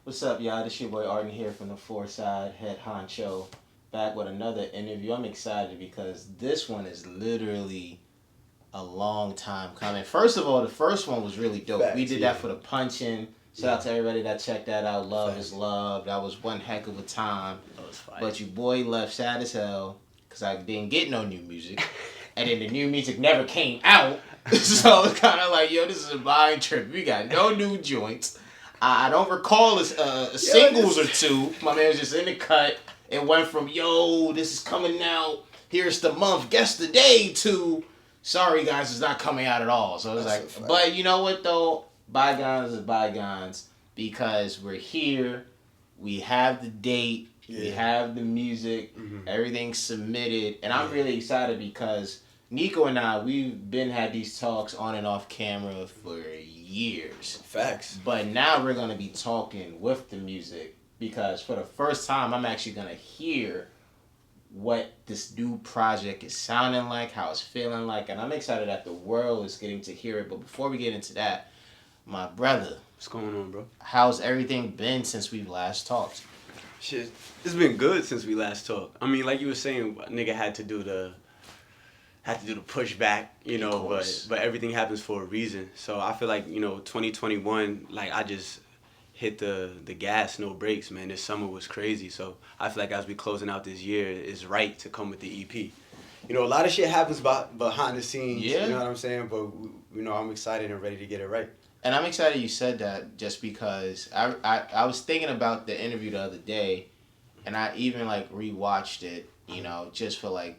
What's up, y'all? This your boy Arden here from the Four Side Head Honcho, back with another interview. I'm excited because this one is literally a long time coming. First of all, the first one was really dope. Facts, We did that for the punching. Shout out to everybody that checked that out. Love is love. That was one heck of a time. That was fire. But your boy left sad as hell because I didn't get no new music. And then the new music never came out. So it's kind of like, yo, this is a mind trip. We got no new joints. I don't recall singles or two. My man was just in the cut. It went from, yo, this is coming out. Here's the month. Guess the day to, sorry guys, it's not coming out at all. So it's like, but you know what though? Bygones is bygones because we're here. We have the date. Yeah. We have the music. Mm-hmm. Everything's submitted. And I'm really excited because Niko and I, we've had these talks on and off camera for years. Facts. But now we're going to be talking with the music because for the first time, I'm actually going to hear what this new project is sounding like, how it's feeling like, and I'm excited that the world is getting to hear it. But before we get into that, my brother. What's going on, bro? How's everything been since we last talked? Shit, it's been good since we last talked. I mean, like you were saying, nigga had to do the pushback, you know, but everything happens for a reason. So I feel like, 2021, like I just hit the gas, no brakes, man. This summer was crazy. So I feel like as we closing out this year, it's right to come with the EP. A lot of shit happens behind the scenes, you know what I'm saying? But, I'm excited and ready to get it right. And I'm excited you said that just because I was thinking about the interview the other day, and I even, rewatched it, just for,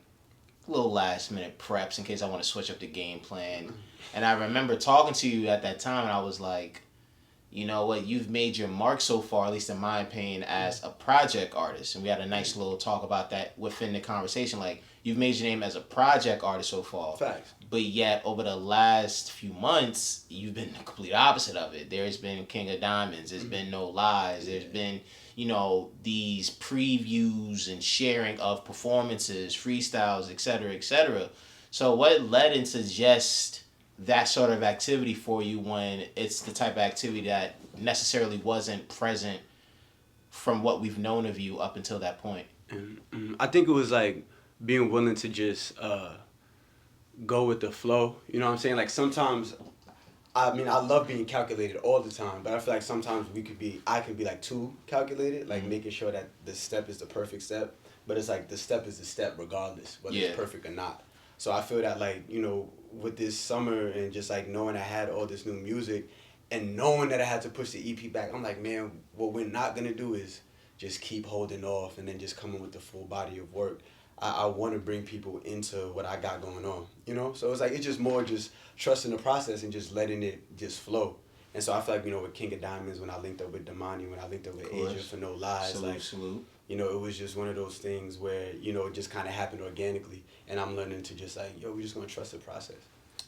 little last minute preps in case I want to switch up the game plan. And I remember talking to you at that time and I was like, you know what, you've made your mark so far, at least in my opinion, as a project artist. And we had a nice little talk about that within the conversation. Like, you've made your name as a project artist so far. Facts. But yet, over the last few months, you've been the complete opposite of it. There's been King of Diamonds. There's been No Lies. There's been, these previews and sharing of performances, freestyles, etc., etc. So what led into just that sort of activity for you when it's the type of activity that necessarily wasn't present from what we've known of you up until that point? I think it was like being willing to just go with the flow. You know what I'm saying? Like sometimes, I love being calculated all the time, but I feel like sometimes I can be like too calculated, like making sure that the step is the perfect step. But it's like the step is the step regardless, whether it's perfect or not. So I feel that with this summer and just like knowing I had all this new music and knowing that I had to push the EP back, I'm like, man, what we're not going to do is just keep holding off and then just coming with the full body of work. I want to bring people into what I got going on, So it's like, it's just more just trusting the process and just letting it just flow. And so I feel like, with King of Diamonds, when I linked up with Damani, when I linked up with Asia for No Lies, Salute. It was just one of those things where, it just kind of happened organically. And I'm learning to just we're just going to trust the process.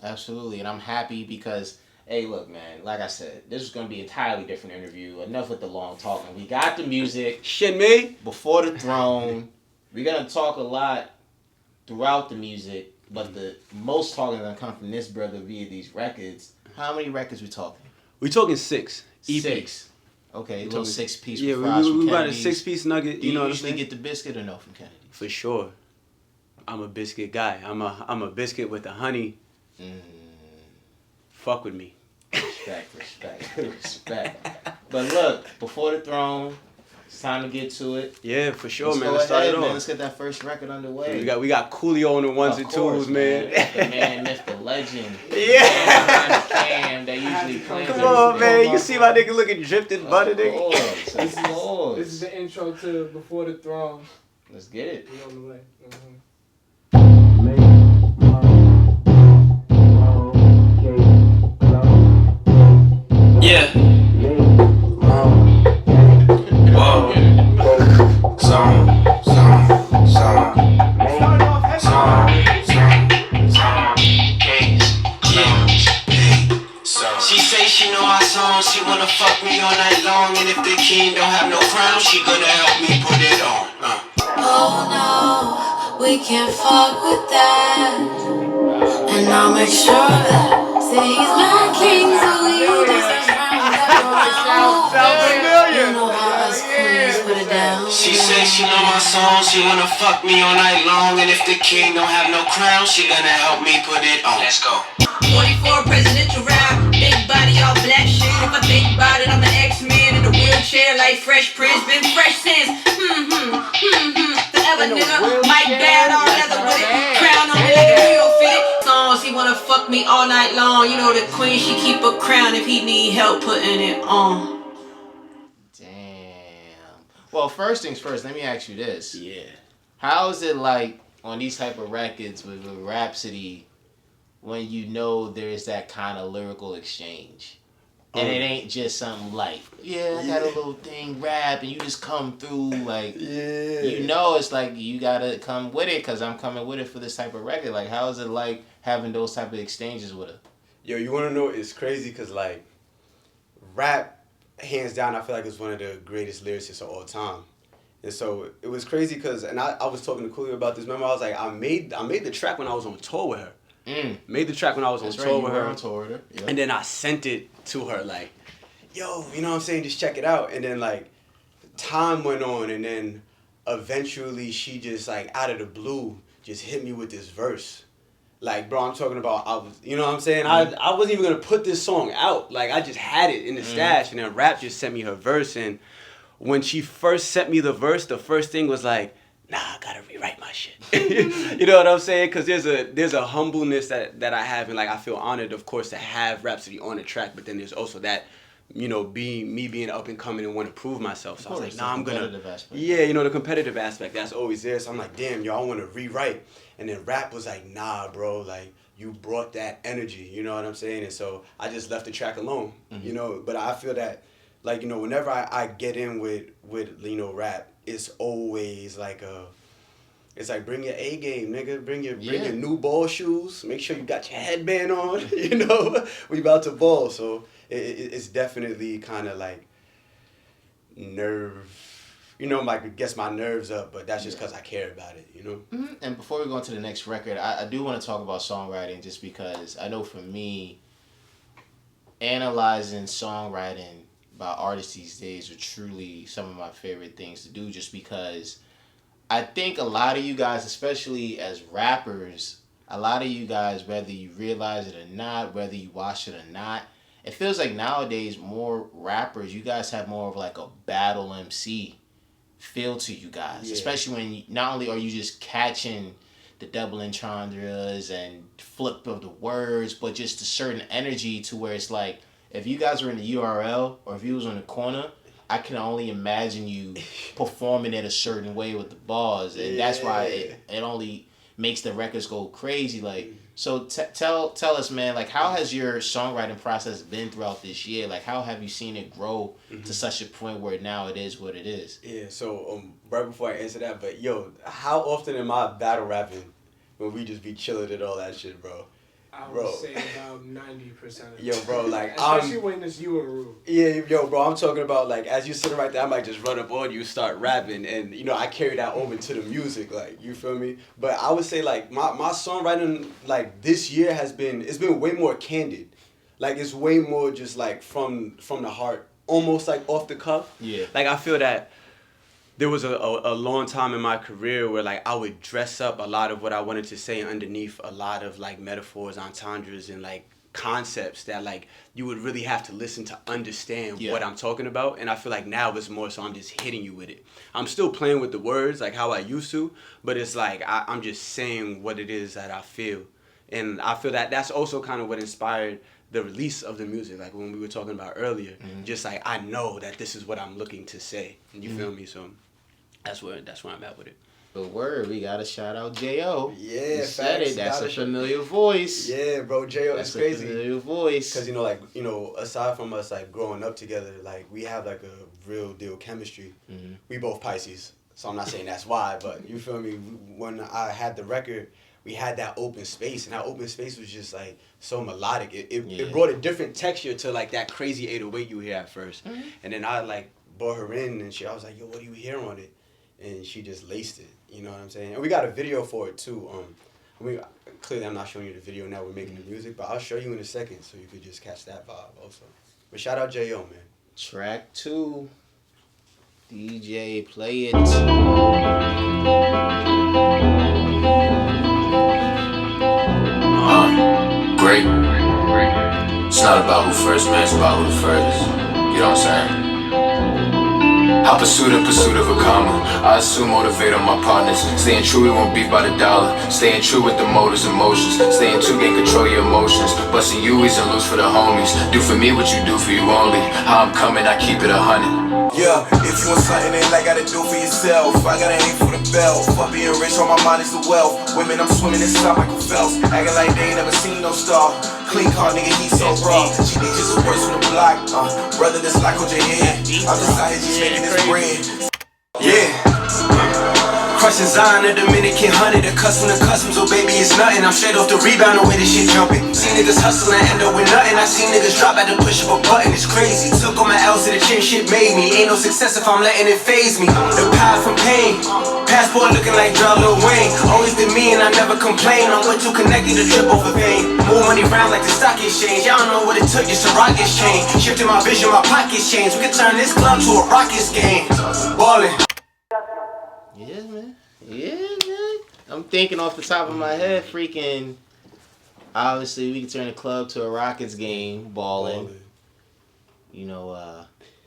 Absolutely. And I'm happy because, hey, look, man, like I said, this is going to be an entirely different interview. Enough with the long talking. We got the music. Shin me. Before the Throne. We're going to talk a lot throughout the music, but the most talking is going to come from this brother via these records. How many records we talking? We talking 6. EP. 6. Okay, a little 6-piece. Yeah, we got a 6-piece nugget. Do you usually get the biscuit or no from Kennedy's? For sure. I'm a biscuit guy. I'm a biscuit with the honey. Fuck with me. Respect. But look, Before the Throne, it's time to get to it. Yeah, for sure, Let's man. Go Let's start ahead, it off. Man. Let's get that first record underway. We got Coolio on the ones and twos, man. The man, myth, the legend. Yeah. The cam that usually plays. Come on, man. You see my nigga looking drifted butter, nigga. This is the intro to Before the Throne. Let's get it. We on the way. Yeah. Whoa. Song. She say she know our song, she wanna fuck me all night long. And if the king don't have no crown, she gonna help me put it on. Oh no, we can't fuck with that. And I'll make sure that say he's my king, so he deserves round. Sounds familiar. You know She says she know my song, she wanna fuck me all night long. And if the king don't have no crown, she gonna help me put it on. Let's go. 44 presidential rap, big body, all black shit. If I think about it, I'm the X-Men in the wheelchair like Fresh Prince. Been fresh since, forever nigga. Mike bad, all leather with it. Crown on me like a real fitted. Songs, he wanna fuck me all night long. You know the queen, she keep a crown if he need help putting it on. Damn. Well, first things first, let me ask you this. Yeah. How is it like on these type of records with Rhapsody when you know there's that kind of lyrical exchange? And it ain't just something like, I got a little thing rap and you just come through like, you know it's like you gotta come with it because I'm coming with it for this type of record. Like, how is it like having those type of exchanges with her? Yo, you want to know, it's crazy because like rap, hands down, I feel like it's one of the greatest lyricists of all time. And so it was crazy because, and I was talking to Coolio about this. Remember, I was like, I made the track when I was on tour with her. Made the track when I was on tour with her. On tour with her. Yep. And then I sent it to her like, yo, you know what I'm saying? Just check it out. And then like time went on and then eventually she just like out of the blue just hit me with this verse. Like, bro, I'm talking about, I was, you know what I'm saying? I wasn't even going to put this song out. Like, I just had it in the stash. And then Rap just sent me her verse. And when she first sent me the verse, the first thing was like, nah, I gotta rewrite my shit. You know what I'm saying? Because there's a humbleness that I have, and like I feel honored, of course, to have Rhapsody on the track. But then there's also that, you know, being up and coming and want to prove myself. So I was like, nah, I'm gonna. Yeah, you know, the competitive aspect that's always there. So I'm like, damn, yo, I want to rewrite. And then Rap was like, nah, bro, like you brought that energy. You know what I'm saying? And so I just left the track alone. You know, but I feel that, like, you know, whenever I get in with you know Rap, it's always like it's like bring your A game, nigga. Bring your new ball shoes. Make sure you got your headband on. You know, we about to ball. So it's definitely kind of like nerve. You know, like gets my nerves up, but that's just because I care about it. You know. And before we go on to the next record, I do want to talk about songwriting, just because I know for me, analyzing songwriting by artists these days are truly some of my favorite things to do, just because I think a lot of you guys, especially as rappers, a lot of you guys, whether you realize it or not, whether you watch it or not, it feels like nowadays more rappers, you guys have more of like a battle MC feel to you guys, especially when not only are you just catching the double entendres and flip of the words, but just a certain energy to where it's like, if you guys were in the URL or if you was on the corner, I can only imagine you performing it a certain way with the bars, and that's why it only makes the records go crazy. Like, so tell us, man, like, how has your songwriting process been throughout this year? Like, how have you seen it grow to such a point where now it is what it is? Yeah. So right before I answer that, but yo, how often am I battle rapping when we just be chilling and all that shit, bro? I would say about 90% of it. Yo, bro, like, especially when it's you and Rue. Yeah, yo, bro, I'm talking about, like, as you sitting right there, I might just run up on you, start rapping, and, you know, I carry that over to the music, like, you feel me? But I would say, like, my songwriting, like, this year it's been way more candid. Like, it's way more just, like, from the heart, almost, like, off the cuff. Yeah. Like, I feel that there was a long time in my career where, like, I would dress up a lot of what I wanted to say underneath a lot of, like, metaphors, entendres, and, like, concepts that, like, you would really have to listen to understand what I'm talking about. And I feel like now it's more so I'm just hitting you with it. I'm still playing with the words, like how I used to, but it's like I'm just saying what it is that I feel. And I feel that that's also kind of what inspired the release of the music, like when we were talking about earlier. Just like, I know that this is what I'm looking to say. You feel me? So that's where I'm at with it. But word, we gotta shout out J.O. Yeah, you said it. That's a familiar voice. Yeah, bro, J.O. is crazy. That's a familiar voice. Because, you know, like, you know, aside from us, like, growing up together, like, we have, like, a real deal chemistry. We both Pisces, so I'm not saying that's why, but you feel me? When I had the record, we had that open space, and that open space was just, like, so melodic. It brought a different texture to, like, that crazy 808 you hear at first. And then I, like, brought her in, and I was like, yo, what do you hear on it? And she just laced it, you know what I'm saying? And we got a video for it, too. I mean, clearly I'm not showing you the video now, we're making the music, but I'll show you in a second so you could just catch that vibe also. But shout out J.O., man. Track 2. DJ, play it. Great. It's not about who first, man, it's about who the furthest. You know what I'm saying? I pursue the pursuit of a comma. I assume motivate on my partners. Staying true, we won't beef by the dollar. Staying true with the motives and motions. Staying true, can't control your emotions. Busting you is and lose for the homies. Do for me what you do for you only. How I'm coming, I keep it 100. Yeah, if you want something ain't like gotta do for yourself. I gotta aim for the belt. Fuck being rich, on my mind is the wealth. Women, I'm swimming inside Michael Phelps. Acting like they ain't never seen no star. Clean car, nigga, he so raw. She need just a words from the block. Brother, this like on your head. I'm just out here just making this bread. Yeah. Crushing Zion, a Dominican hunted, accustomed to customs, oh baby, it's nothing. I'm straight off the rebound, the way this shit jumping. See niggas hustling, end up with nothing. I see niggas drop at the push of a button, it's crazy. Took on my L's to the chin, shit made me. Ain't no success if I'm letting it phase me. The path from pain, passport looking like John Lil Wayne. Always did me and I never complain. I'm way too connected to trip over pain. Move money round like the stock exchange. Y'all don't know what it took just to rock this chain. Shifting my vision, my pockets changed. We could turn this club to a Rockets game. Ballin'. Yeah, man. Yeah, man. I'm thinking off the top of my head, freaking. Obviously, we can turn the club to a Rockets game, balling. You know,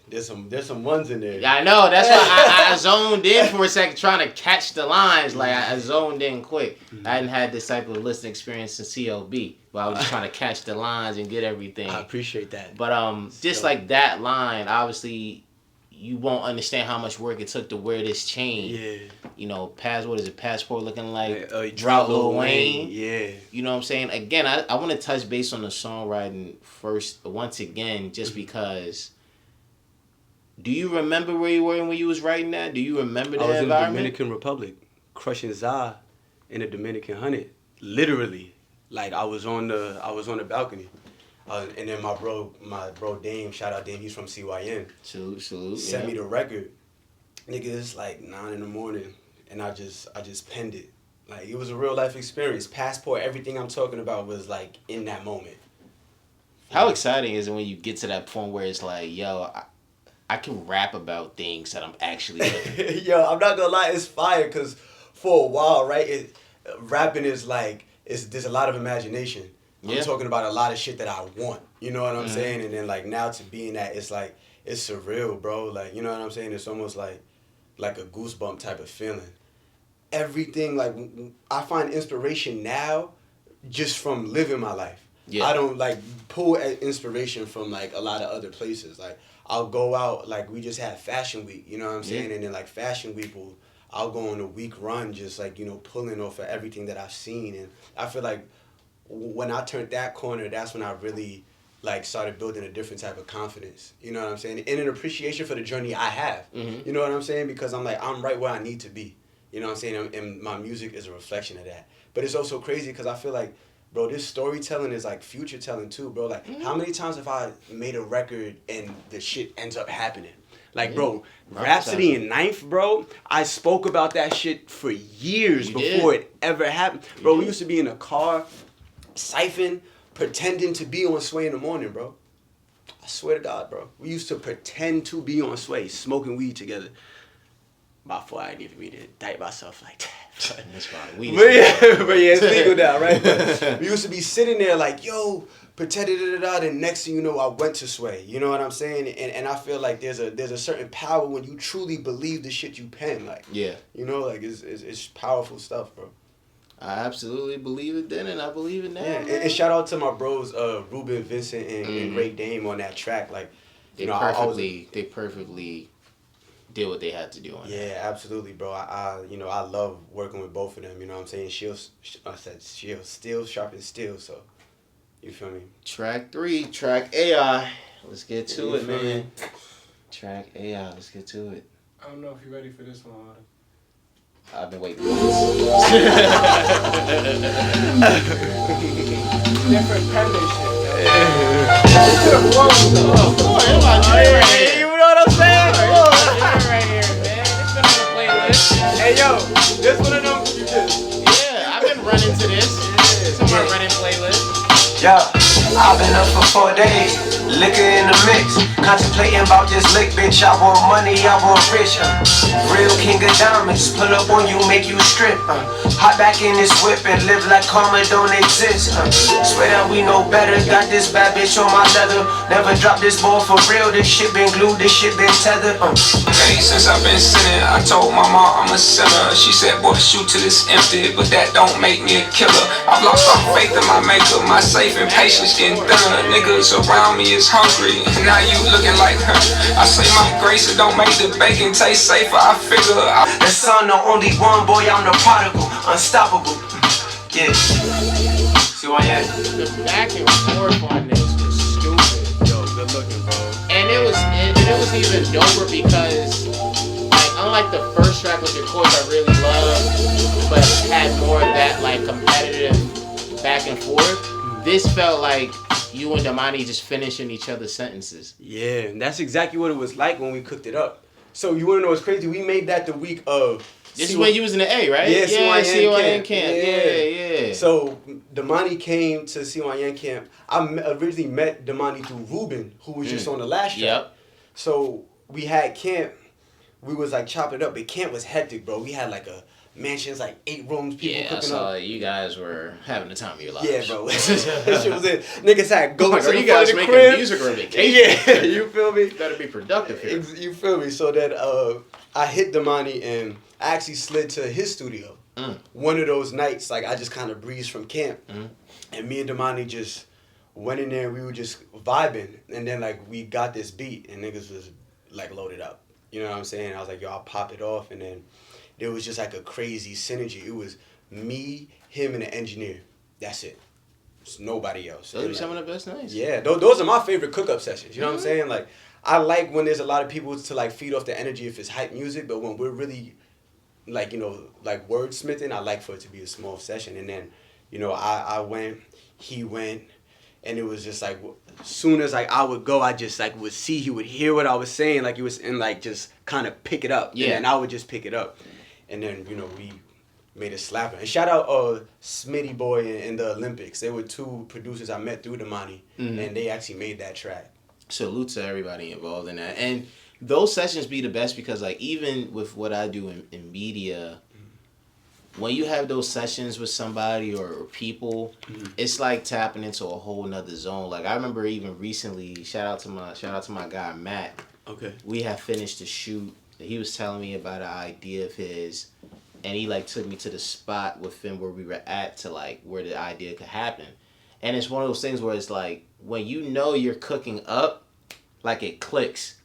there's some ones in there. I know. That's why I zoned in for a second, trying to catch the lines. Like I zoned in quick. I hadn't had this type of listening experience since CLB, but I was just trying to catch the lines and get everything. I appreciate that. But just like that line, obviously. You won't understand how much work it took to wear this chain. Yeah. You know, what is it? Passport looking like Drought Lil Wayne. Yeah. You know what I'm saying? Again, I want to touch base on the songwriting first, once again, just because. Do you remember where you were when you was writing that? Do you remember that environment? I was in the Dominican Republic, crushing Za in the Dominican 100. Literally. Like, I was on the balcony. And then my bro Dame, shout out Dame, he's from CYN. Salute. Sent me the record. Nigga, it's like 9 in the morning, and I just penned it. Like, it was a real life experience. Passport, everything I'm talking about was like in that moment. How exciting is it when you get to that point where it's like, yo, I can rap about things that I'm actually living. Yo, I'm not gonna lie, it's fire, because for a while, right, rapping is like, there's a lot of imagination. I'm talking about a lot of shit that I want. You know what I'm saying? And then, like, now to be in that, it's like, it's surreal, bro. Like, you know what I'm saying? It's almost like a goosebump type of feeling. Everything, like, I find inspiration now just from living my life. Yeah. I don't, like, pull inspiration from, like, a lot of other places. Like, I'll go out, like, we just had Fashion Week, you know what I'm saying? And then, like, Fashion Week I'll go on a week run just, like, you know, pulling off of everything that I've seen. And I feel like when I turned that corner, that's when I really, like, started building a different type of confidence. You know what I'm saying? And an appreciation for the journey I have. You know what I'm saying? Because I'm like, I'm right where I need to be. You know what I'm saying? And my music is a reflection of that. But it's also crazy because I feel like, bro, this storytelling is like future telling too, bro. Like, how many times have I made a record and the shit ends up happening? Like, bro, Rhapsody in Ninth, bro, I spoke about that shit for years before it ever happened. Bro, we used to be in a car, siphon, pretending to be on Sway in the morning, bro. I swear to God, bro. We used to pretend to be on Sway, smoking weed together. Before I didn't even mean to indict myself like that. That's fine. But yeah, it's legal now, right? But we used to be sitting there like, yo, pretend and next thing you know, I went to Sway. You know what I'm saying? And I feel like there's a certain power when you truly believe the shit you pen. Like, you know, like it's powerful stuff, bro. I absolutely believe it then, and I believe it now. Yeah, and shout out to my bros, Ruben, Vincent, and Great Dame on that track. Like, they perfectly did what they had to do on that. Yeah, absolutely, bro. I love working with both of them. You know what I'm saying? Shield steel, sharpen steel. So, you feel me? Track 3, track AI. Let's get to it, man. Track AI. Let's get to it. I don't know if you're ready for this one. I've been waiting. Different penmanship. You know what I'm saying? Right here, man. It's been on the playlist. Hey, yo, this one of them. Yeah, I've been running to this. It's on my running playlist. Yeah, I've been up for 4 days, liquor in the mix. Contemplating about this lick, bitch. I want money, I want rich. Real king of diamonds, pull up on you, make you strip. Hop back in this whip and live like karma don't exist. Swear that we know better. Got this bad bitch on my leather. Never drop this ball for real. This shit been glued, this shit been tethered. Hey, since I've been sinning, I told my mom I'm a sinner. She said, boy, shoot till it's empty, but that don't make me a killer. I've lost all faith in my maker. My safe and patience getting thinner. Niggas around me is hungry. Now you looking like her. I say my grace, it don't make the bacon taste safer. I figure the son, the only one, boy, I'm the prodigal. Unstoppable. Yeah. See why yeah? The back and forth on this was stupid. Yo, good looking, bro. And it was even doper because, like, unlike the first track with your chords I really loved, but had more of that like competitive back and forth, this felt like you and Damani just finishing each other's sentences. Yeah, and that's exactly what it was like when we cooked it up. So you wanna know what's crazy? We made that the week of. This is when you was in the A, right? Yeah, CYN camp. Yeah. So Damani came to CYN camp. I originally met Damani through Ruben, who was just on the last track. Yep. So we had camp. We was like chopping it up, but camp was hectic, bro. We had like a mansions, like 8 rooms, people cooking so up. you guys were having the time of your lives. Yeah, bro. That shit was it. Niggas had go to you the guys front of the making crib. music or vacation. Yeah, you feel me? You better be productive here. You feel me? So that I hit Damani and I actually slid to his studio. One of those nights, like I just kind of breezed from camp, and me and Damani just went in there and we were just vibing, and then like we got this beat and niggas was like loaded up. You know what I'm saying? I was like, yo, I popped it off, and then there was just like a crazy synergy. It was me, him, and the engineer. That's it. It's nobody else. Those are some of the best nights. Yeah, those are my favorite cook-up sessions. You know what I'm saying? Like, I like when there's a lot of people to like feed off the energy if it's hype music, but when we're really like, you know, like wordsmithing, I like for it to be a small session. And then, you know, I went, he went, and it was just like, as soon as like I would go, I just like would see, he would hear what I was saying, like he was in like just kind of pick it up. Yeah. And I would just pick it up. And then, you know, we made a slapper. And shout out Smitty Boy and the Olympics. They were 2 producers I met through Damani, and they actually made that track. Salute to everybody involved in that. And those sessions be the best because, like, even with what I do in media, when you have those sessions with somebody or people, it's like tapping into a whole nother zone. Like, I remember even recently, shout out to my guy Matt. Okay. We had finished the shoot. He was telling me about an idea of his, and he like took me to the spot within where we were at to like where the idea could happen. And it's one of those things where it's like when you know you're cooking up, like it clicks.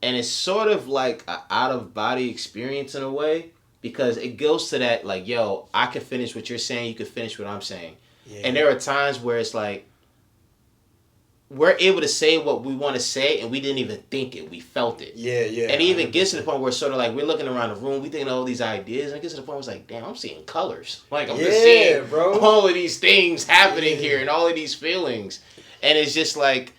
And it's sort of like an out of body experience in a way because it goes to that like, yo, I can finish what you're saying, you can finish what I'm saying. Yeah. And there are times where it's like we're able to say what we want to say and we didn't even think it. We felt it. Yeah. And it even gets to the point where it's sort of like we're looking around the room, we thinking of all these ideas, and it gets to the point where it's like, damn, I'm seeing colors. Like I'm just seeing all of these things happening here and all of these feelings. And it's just like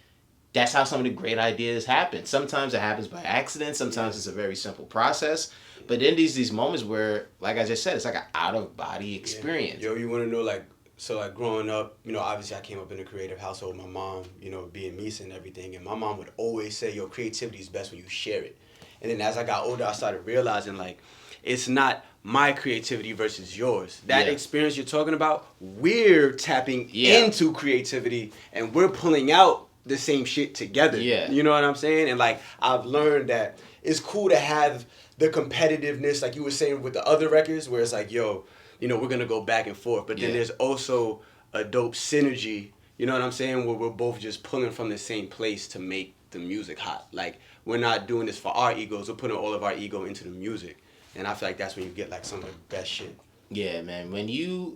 that's how some of the great ideas happen. Sometimes it happens by accident, sometimes it's a very simple process. But then these moments where, like I just said, it's like an out of body experience. Yo, you wanna know like so like growing up, you know, obviously I came up in a creative household, my mom, you know, being Misa and everything, and my mom would always say, yo, creativity is best when you share it. And then as I got older, I started realizing like it's not my creativity versus yours. That experience you're talking about, we're tapping into creativity and we're pulling out the same shit together. Yeah. You know what I'm saying? And like I've learned that it's cool to have the competitiveness, like you were saying with the other records, where it's like, yo, you know, we're gonna go back and forth. But then there's also a dope synergy, you know what I'm saying, where we're both just pulling from the same place to make the music hot. Like we're not doing this for our egos, we're putting all of our ego into the music. And I feel like that's when you get like some of the best shit. Yeah, man.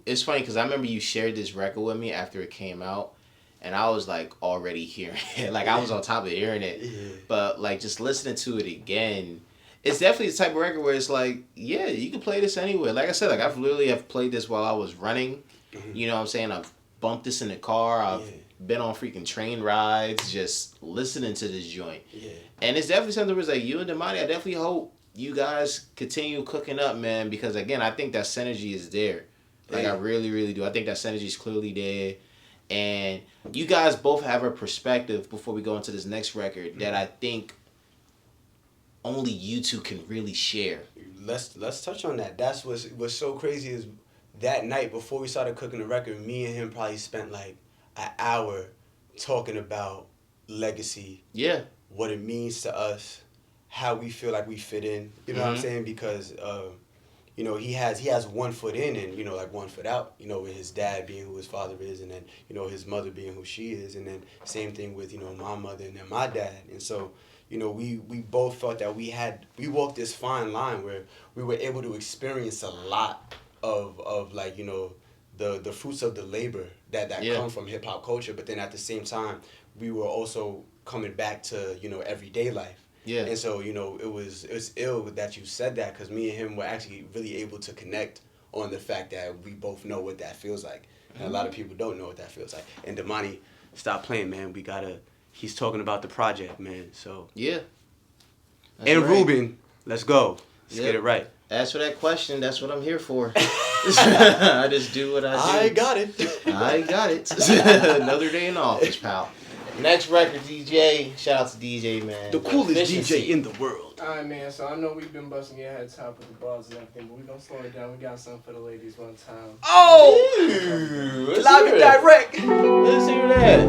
It's funny because I remember you shared this record with me after it came out. And I was like already hearing it. Like I was on top of hearing it. Yeah. But like just listening to it again, it's definitely the type of record where it's like, yeah, you can play this anywhere. Like I said, like I've literally have played this while I was running. You know what I'm saying? I've bumped this in the car. I've been on freaking train rides just listening to this joint. Yeah. And it's definitely something where it's like you and Damani, I definitely hope you guys continue cooking up, man, because again, I think that synergy is there. Like I really, really do. I think that synergy is clearly there. And you guys both have a perspective before we go into this next record that I think only you two can really share. Let's touch on that. That's what's so crazy is that night before we started cooking the record, me and him probably spent like an hour talking about legacy. Yeah. What it means to us, how we feel like we fit in. You know what I'm saying? Because you know, he has 1 foot in and, you know, like 1 foot out, you know, with his dad being who his father is and then, you know, his mother being who she is. And then same thing with, you know, my mother and then my dad. And so, you know, we both felt that we walked this fine line where we were able to experience a lot of like, you know, the fruits of the labor that come from hip hop culture. But then at the same time, we were also coming back to, you know, everyday life. Yeah. And so, you know, it was ill that you said that because me and him were actually really able to connect on the fact that we both know what that feels like. And a lot of people don't know what that feels like. And Damani, stop playing, man. He's talking about the project, man. So yeah. That's and right. Ruben, let's go. Let's get it right. As for that question, that's what I'm here for. I just do what I do. I got it. Another day in office, pal. Next record, DJ. Shout out to DJ, man. The coolest DJ in the world. Alright, man. So I know we've been busting your head top with the bars and everything, but we're going to slow it down. We got something for the ladies one time. Oh! Live and direct. Let's hear that.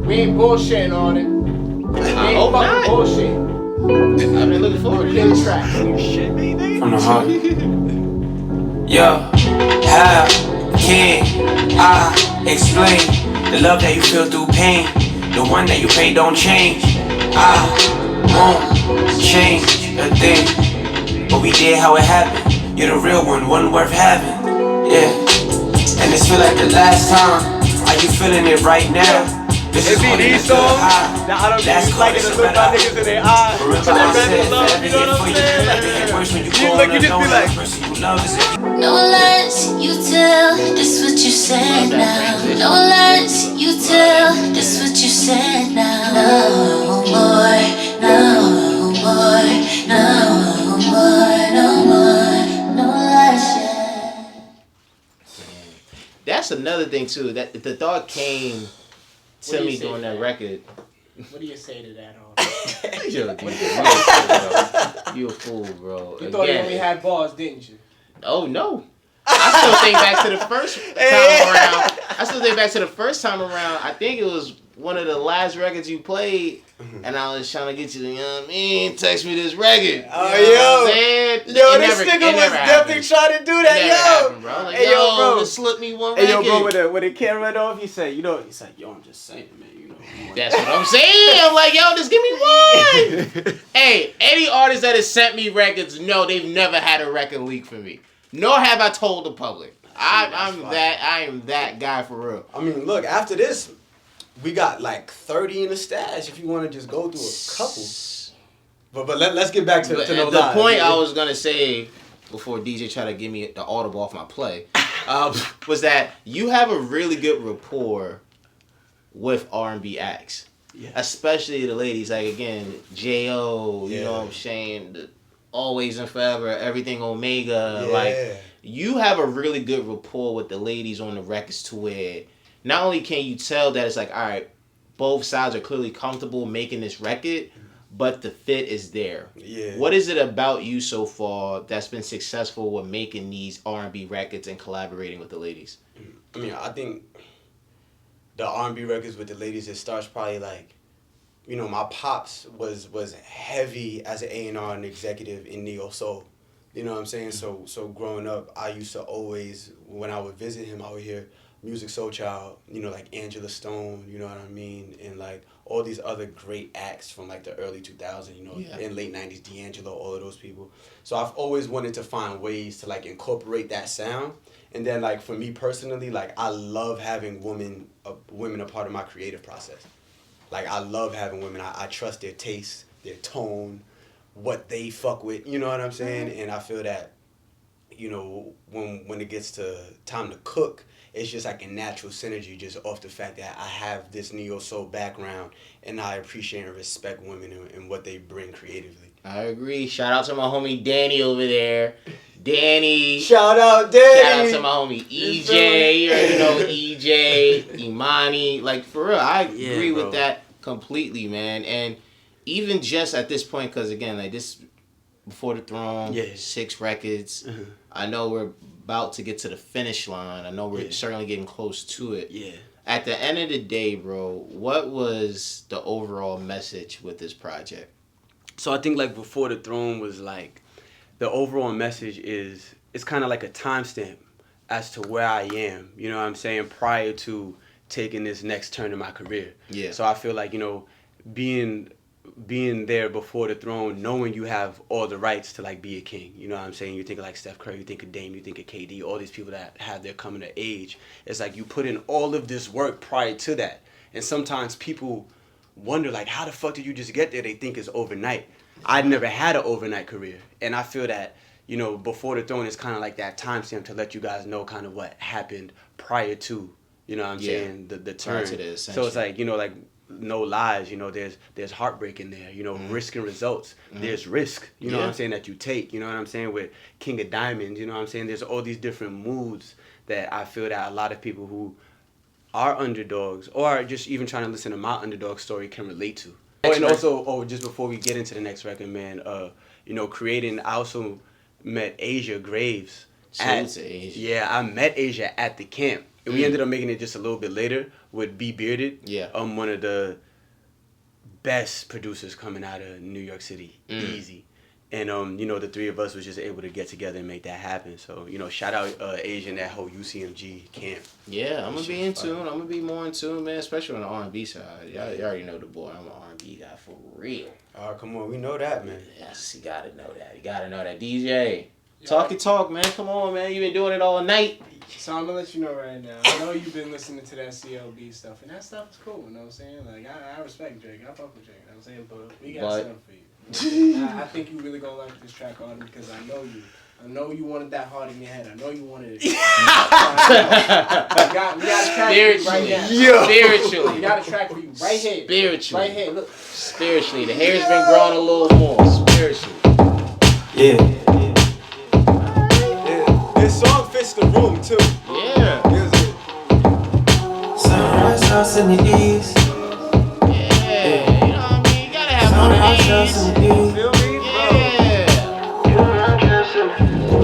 We ain't bullshitting on it. We ain't fucking bullshit. I've been looking forward to this track. From the heart. Yo, how can I explain the love that you feel through pain? The one that you pay don't change. I won't change a thing. But we did how it happened. You're the real one worth having. Yeah. And this feel like the last time. Are you feeling it right now? This is one these songs that I don't really like it to look my niggas in their eyes. So they better love, you know what I'm saying? You just be like, no lies, you tell, this what you said now. No lies, you tell, this what you said now. No more, no more, no more, no more, no lies. That's another thing too. That the thought came to me during that record. What do you say to that, Yo, DJ, you a fool, bro. You thought you only had bars, didn't you? Oh no. I still think back to the first time around. I think it was one of the last records you played, and I was trying to get you to, you know what I mean, text me this record. Oh, this nigga was definitely trying to do that, happened, bro. Like, hey, bro, just slip me one record. Hey, yo, bro, when the camera went off, he said, yo, I'm just saying, man, you know. That's what I'm saying. I'm like, yo, just give me one. Hey, any artist that has sent me records, no, they've never had a record leak for me. Nor have I told the public. I am that guy for real. I mean, look, after this, we got like 30 in the stash if you want to just go through a couple. But let's get back to no the point I was going to say before DJ tried to give me the audible off my play was that you have a really good rapport with R&B acts. Yeah. Especially the ladies. Like, again, J.O., you know what I'm saying? Always and Forever, Everything Omega. Like, you have a really good rapport with the ladies on the records to where not only can you tell that it's like, all right, both sides are clearly comfortable making this record, but the fit is there. Yeah. What is it about you so far that's been successful with making these R&B records and collaborating with the ladies? I mean, I think the R&B records with the ladies, it starts probably like, you know, my pops was heavy as an A&R and executive in neo soul. You know what I'm saying? So growing up, I used to always, when I would visit him, I would hear Music Soul Child, you know, like Angela Stone, you know what I mean? And like all these other great acts from like the early 2000s, you know, in late 90s, D'Angelo, all of those people. So I've always wanted to find ways to like incorporate that sound. And then like for me personally, like I love having women a part of my creative process. Like, I love having women. I trust their taste, their tone, what they fuck with. You know what I'm saying? And I feel that, you know, when it gets to time to cook, it's just like a natural synergy just off the fact that I have this neo soul background and I appreciate and respect women and what they bring creatively. I agree. Shout out to my homie Danny over there. Danny. Shout out Danny. Shout out to my homie EJ. You already know EJ, Imani. Like, for real, I agree with that completely, man. And even just at this point, because again, like this, Before the Throne, 6 records. I know we're about to get to the finish line. I know we're certainly getting close to it. Yeah. At the end of the day, bro, what was the overall message with this project? So I think like Before the Throne was like, the overall message is, it's kind of like a timestamp as to where I am, you know what I'm saying, prior to taking this next turn in my career. Yeah. So I feel like, you know, being there before the throne, knowing you have all the rights to like be a king, you know what I'm saying? You think of like Steph Curry, you think of Dame, you think of KD, all these people that have their coming of age. It's like you put in all of this work prior to that. And sometimes people wonder like, how the fuck did you just get there? They think it's overnight. I never had an overnight career. And I feel that, you know, Before the Throne is kind of like that timestamp to let you guys know kind of what happened prior to, you know what I'm saying, the turn. To this, so it's like, you know, like, no lies, you know, there's heartbreak in there, you know, risk and results. There's risk, you know what I'm saying, that you take, you know what I'm saying, with King of Diamonds, you know what I'm saying? There's all these different moods that I feel that a lot of people who are underdogs or are just even trying to listen to my underdog story can relate to. And also, just before we get into the next record, man, you know, I also met Asia Graves. Asia. Yeah, I met Asia at the camp. And we ended up making it just a little bit later with B Bearded. Yeah. One of the best producers coming out of New York City. Easy. And, you know, the three of us was just able to get together and make that happen. So, you know, shout out Asia and that whole UCMG camp. Yeah, I'm going to be in tune. I'm going to be more in tune, man, especially on the R&B side. Y'all already know the boy. I'm an R&B guy for real. Oh, come on. We know that, man. Yes, you got to know that. You got to know that. DJ, talk your talk, man. Come on, man. You been doing it all night. So I'm going to let you know right now. I know you've been listening to that CLB stuff, and that stuff is cool, you know what I'm saying? Like, I respect Drake. I fuck with Drake, you know what I'm saying? But we got something for you. I think you really gonna like this track, Arden, because I know you. I know you wanted that heart in your head. I know you wanted it. We got a track for you right now. Spiritually. We got a track for you right here. Spiritually. Right here, look. Spiritually. The hair's been growing a little more. Spiritually. Yeah. This song fits the room, too. Yeah. Sunrise house in the east. Yeah. You know what I mean? You gotta have one of these. Feel me? Yeah.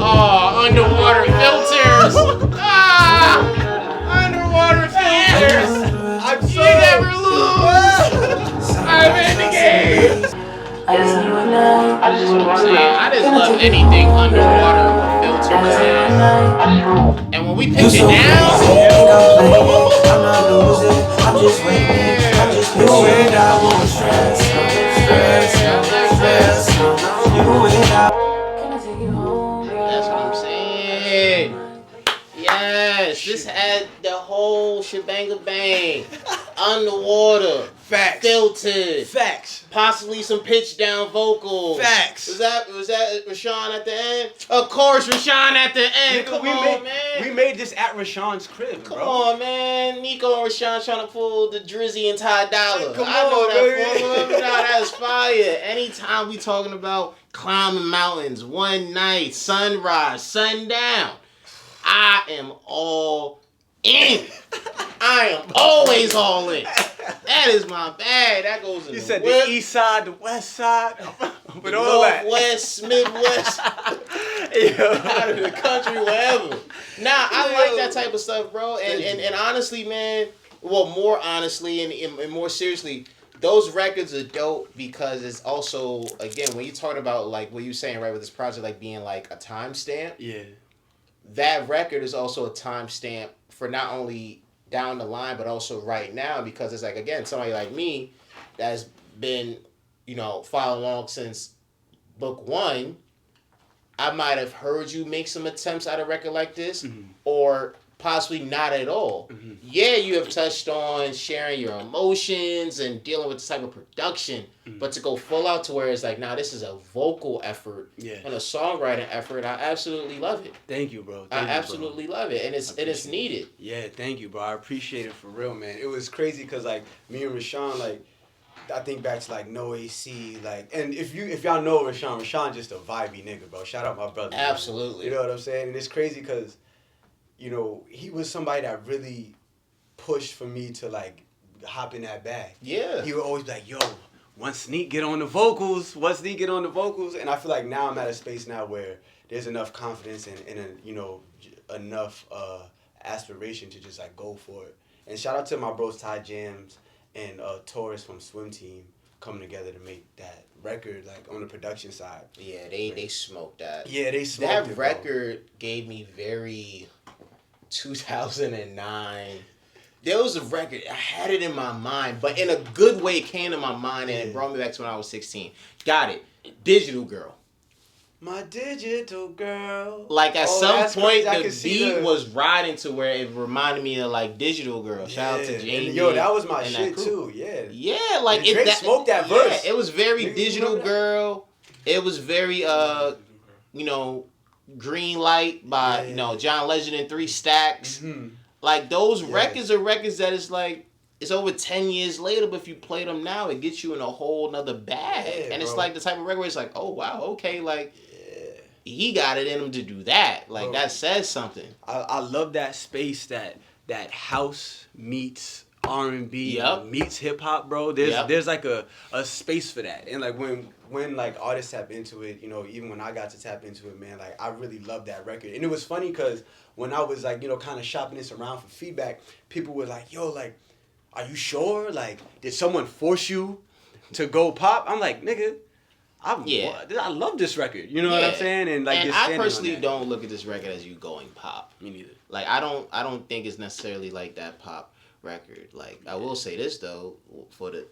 Oh, underwater filters. Underwater filters. You never lose. I'm in the game. I just love anything underwater with filters, man. And when we pick it down, I'm not losing, I'm just waiting. I'm just waiting. I won't stress. You and I. that's what I'm saying. Yes, this had the whole shebang bang. Underwater. Facts. Filtered. Facts. Possibly some pitch down vocals. Facts. Was that Rashawn at the end? Of course, Rashawn at the end. Come on, man. We made this at Rashawn's crib, bro. Come on, man. Nico and Rashawn trying to pull the Drizzy and Ty Dolla. Come I know on, that baby. formula. Nah, that's fire. Anytime we talking about climbing mountains, one night, sunrise, sundown, I am all in. I am always all in. That is my bag. That goes in You the said whip, the east side, the west side, with the all that. Northwest, Midwest, out of the country, wherever. Nah, I like that type of stuff, bro. And honestly, man, well, more honestly and more seriously, those records are dope because it's also, again, when you talk about like what you're saying, right, with this project, like being like a timestamp. Yeah. That record is also a timestamp for not only down the line, but also right now, because it's like, again, somebody like me that's been, you know, following along since book one, I might have heard you make some attempts at a record like this, or possibly not at all. Mm-hmm. Yeah, you have touched on sharing your emotions and dealing with this type of production, but to go full out to where it's like, nah, this is a vocal effort and a songwriting effort, I absolutely love it. Thank you, bro. I absolutely love it, and it's needed. Yeah, thank you, bro. I appreciate it for real, man. It was crazy because like me and Rashawn, like I think back to like No AC, like, and if y'all know Rashawn just a vibey nigga, bro. Shout out my brother. Absolutely. Man. You know what I'm saying? And it's crazy because, you know, he was somebody that really pushed for me to like hop in that bag. Yeah. He would always be like, yo, once Sneak get on the vocals, and I feel like now I'm at a space now where there's enough confidence and you know, enough aspiration to just like go for it. And shout out to my bros Ty Jams and Taurus from Swim Team coming together to make that record, like on the production side. Yeah, they smoked that. Yeah, they smoked that. That record gave me very 2009. There was a record, I had it in my mind, but in a good way it came to my mind and it brought me back to when I was 16. Got it. Digital Girl. My digital girl. Like at some point the beat was riding to where it reminded me of like Digital Girl. Shout out to Jamie. And yo, that was my shit too. Yeah. Yeah, like Drake smoked that verse. Yeah, it was very Digital Girl. It was very you know, Green Light by you know John Legend and 3 Stacks. Mm-hmm. Like those records are records that is like it's over 10 years later, but if you play them now, it gets you in a whole nother bag. And it's like the type of record where it's like, oh wow, okay, like he got it in him to do that. Like that says something. I love that space that house meets R&B meets hip hop, bro. There's like a space for that. And like when like artists tap into it, you know, even when I got to tap into it, man, like I really love that record. And it was funny because when I was like, you know, kind of shopping this around for feedback, people were like, yo, like, are you sure? Like, did someone force you to go pop? I'm like, nigga, I love this record. You know what I'm saying? And like, and I personally don't look at this record as you going pop. Me neither. Like, I don't think it's necessarily like that pop record. Like, I will say this though, for the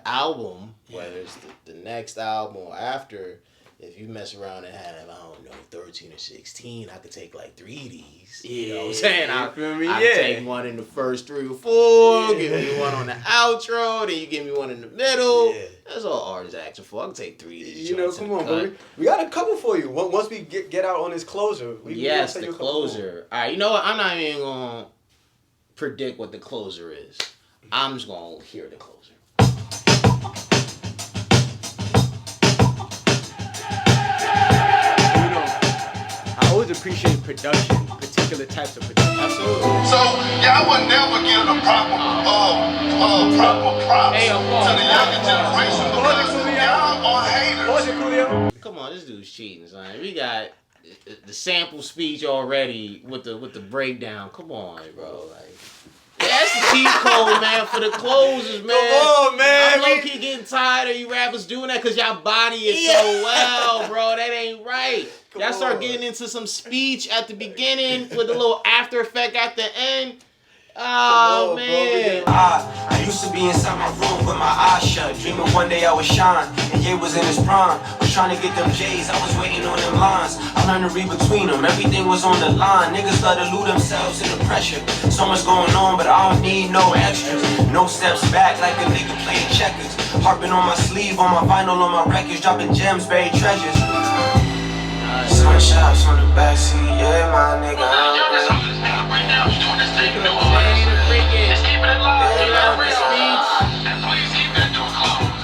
album, whether it's the next album or after, if you mess around and have, I don't know, 13 or 16, I could take like 3 of these. You know what I'm saying? I could take one in the first 3 or 4, give me one on the outro, then you give me one in the middle. Yeah. That's all artists asking for. I can take 3 of these. You know, come on, bro. We got a couple for you. Once we get out on this closer. The closer. All right, you know what? I'm not even going to predict what the closer is. I'm just going to hear the closer. I always appreciate production, particular types of production. Absolutely. So y'all would never give the proper props to the younger generation because y'all are haters. Come on, this dude's cheating, son. We got the sample speech already with the breakdown. Come on, bro. Like, that's the cheat code, man, for the closers, man. Come on, man. I'm low-key getting tired of you rappers doing that because y'all body it so well, bro. That ain't right. Y'all start getting into some speech at the beginning with a little after effect at the end. Oh, man. I used to be inside my room with my eyes shut, dreaming one day I would shine, and Ye was in his prime. Was trying to get them J's, I was waiting on them lines. I learned to read between them, everything was on the line. Niggas love to lose themselves in the pressure. So much going on, but I don't need no extras. No steps back like a nigga playing checkers. Harping on my sleeve, on my vinyl, on my records, dropping gems, buried treasures. Sunshots on the backseat, yeah, my nigga. Right now, I'm doing this thing, just keep it alive, and please keep that door closed.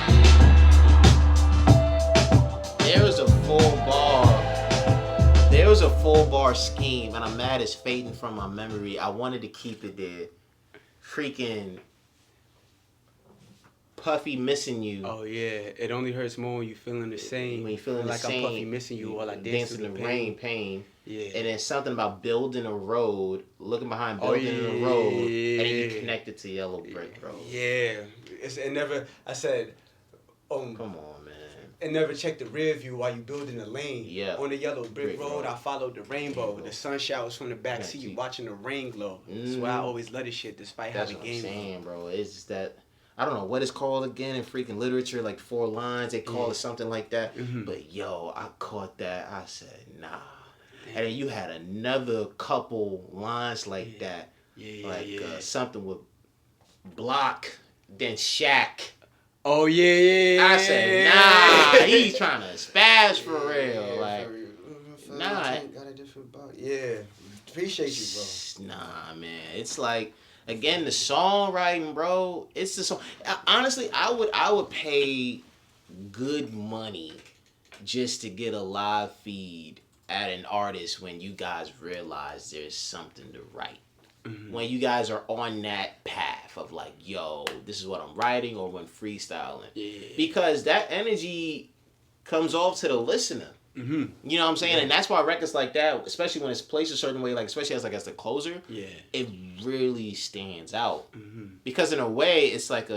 There was a full bar scheme, and I'm mad it's fading from my memory. I wanted to keep it there. Freaking Puffy missing you. Oh yeah, it only hurts more when you feeling the same. When you feeling like the same. I'm Puffy missing you, or like dancing in the rain, pain. Yeah. And then something about building a road, looking behind building a road, and then you connected to Yellow Brick Road. Yeah, I said, come on, man. And never check the rear view while you building a lane. Yeah. On the Yellow Brick Road, I followed the rainbow. The sun showers from the back seat, watching the rain glow. That's why I always love this shit, despite how the game. That's what I'm saying, bro. It's just that. I don't know what it's called again in freaking literature, like 4 lines. They call it something like that. Mm-hmm. But yo, I caught that. I said, nah. and then you had another couple lines like that, something with Block, then Shaq. Oh yeah. I said, nah, he's trying to spaz for real. Like, nah. Got a different box. Yeah. Appreciate you, bro. Nah, man. It's like, again, the songwriting, bro. It's the song. Honestly, I would pay good money just to get a live feed at an artist when you guys realize there's something to write. Mm-hmm. When you guys are on that path of like, yo, this is what I'm writing, or when freestyling. Yeah. Because that energy comes off to the listener. Mm-hmm. You know what I'm saying? Yeah. And that's why records like that, especially when it's placed a certain way, like especially as the closer, it really stands out. Mm-hmm. Because in a way, it's like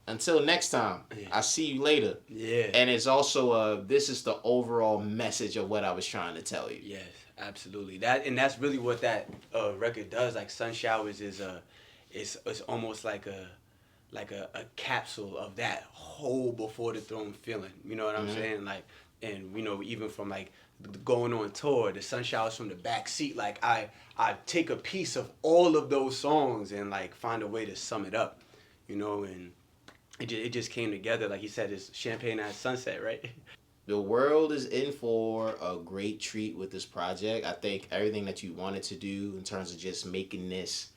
until next time, I see you later. Yeah. And it's also this is the overall message of what I was trying to tell you. Yes. Absolutely. That's really what that record does. Like Sun Showers is it's almost like a capsule of that whole Before the Throne feeling. You know what I'm saying? Like, and you know, even from like going on tour, the Sun Showers from the back seat, like I take a piece of all of those songs and like find a way to sum it up, you know, and it just came together. Like you said, it's champagne at sunset, right? The world is in for a great treat with this project. I think everything that you wanted to do in terms of just making this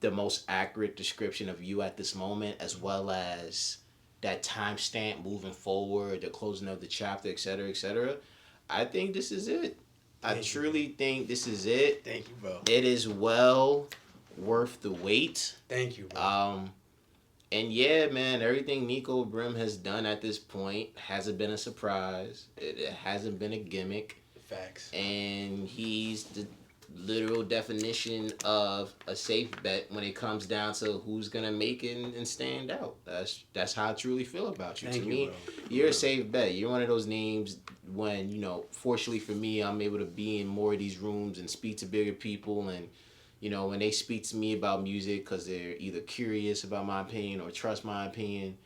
the most accurate description of you at this moment, as well as that timestamp moving forward, the closing of the chapter, et cetera, I think this is it. I truly think this is it. Thank you, bro. It is well worth the wait. Thank you, bro. And yeah, man, everything Niko Brim has done at this point hasn't been a surprise. It hasn't been a gimmick. Facts. And he's the literal definition of a safe bet when it comes down to who's gonna make it and stand out. That's how I truly feel about you. Thank to you, me, bro. you're a safe bet. You're one of those names when, you know, fortunately for me, I'm able to be in more of these rooms and speak to bigger people, and you know, when they speak to me about music because they're either curious about my opinion or trust my opinion,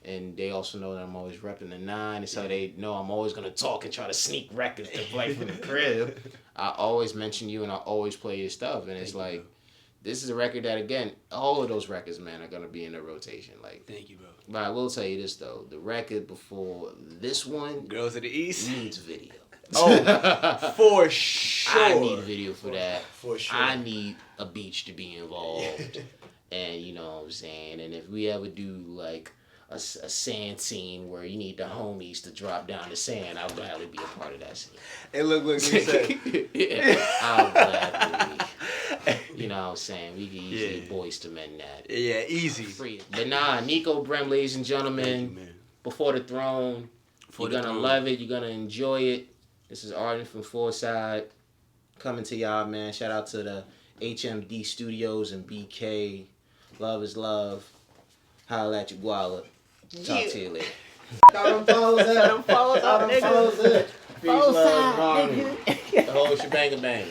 and they also know that I'm always repping the 9, and so they know I'm always going to talk and try to sneak records to play from the crib. I always mention you and I always play your stuff, and it's like, this is a record that, again, all of those records, man, are going to be in the rotation. Like, thank you, bro. But I will tell you this, though. The record before this one, Girls of the East, needs video. Oh, for sure. I need a video for that. For sure. I need a beach to be involved. And you know what I'm saying? And if we ever do like a sand scene where you need the homies to drop down the sand, I'll gladly be a part of that scene. Hey, look, you said. I'll gladly be. You know what I'm saying? We can easily boys to men that. Yeah, easy. Free. But nah, Niko Brim, ladies and gentlemen, Before the Throne. You're going to love it. You're going to enjoy it. This is Arden from Forsyth coming to y'all, man. Shout out to the HMD Studios and BK. Love is love. Holla at your guala. Talk to you later. Got them follows up, nigga. Peace, love, harmony. The whole shebang bang.